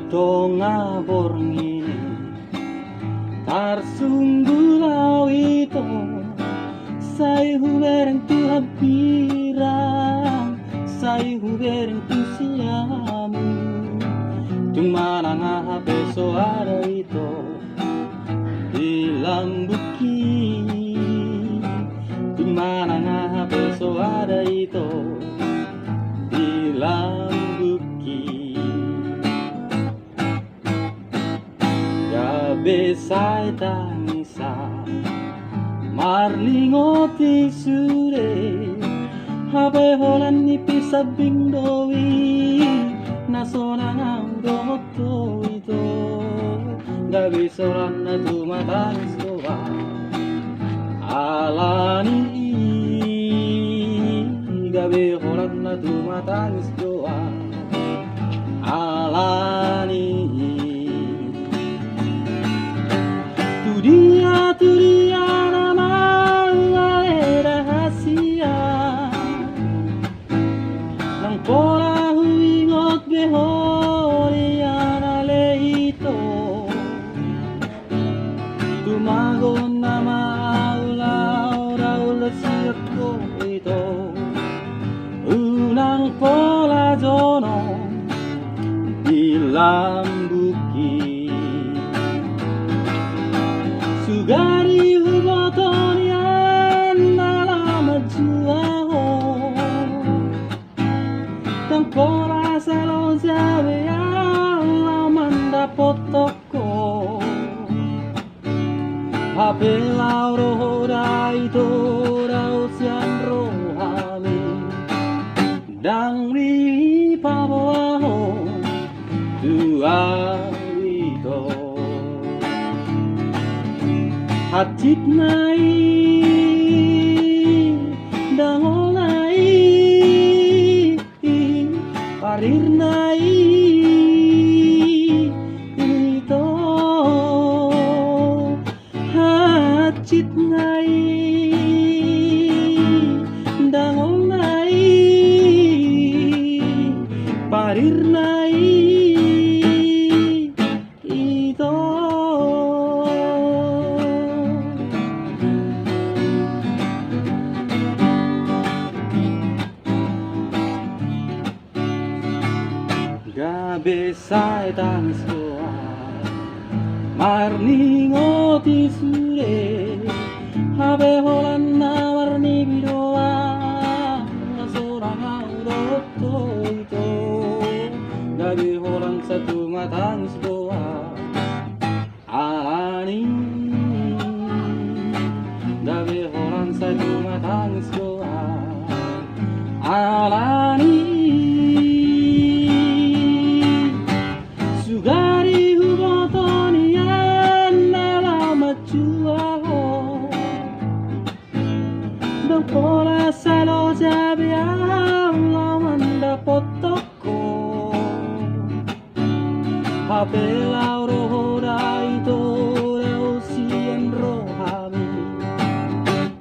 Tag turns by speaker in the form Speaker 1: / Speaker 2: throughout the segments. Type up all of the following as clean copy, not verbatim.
Speaker 1: Ditonga borngin tarsunggulau itu sai hubereng tu hampirang sai hubereng tu siamu tung manang beso ada itu di buki tung manang beso ada itu di buki besai tangisa marlingoti sure habe holan ni pisabing dowi nasona ngaudoto ito gabi soran na tumatangis doa alani gabi holan na tumatangis doa alani tu dia nama rahasia nang pola huingot behori ana leito tumagon nama ula siako ito unang pola jono bilang buki sugari hubotonian alamat juaho tempora salo jabe alaman dapotoko hape lauro hodai tora usian rohami dangri paboaho tuawito hatit nai dangol nai parir nai ito hatit nai dangol nai parir nai ito besai tangis doa marni ngoti sure habe holan na warni bidoa sorang auroto itu gabi holan satu matangis doa alani gabi holan satu matangis doa alani sugari hubotonian alamat juaho dang pola salo jabe alaman dapotoko hape lauro hodai tora usian rohami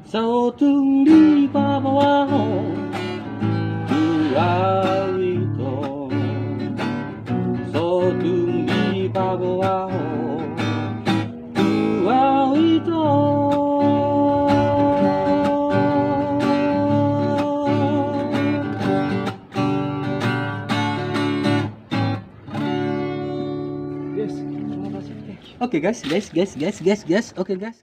Speaker 1: sautung di pabawaho tuawito sautung di pabawaho tuawito Oke guys, oke guys.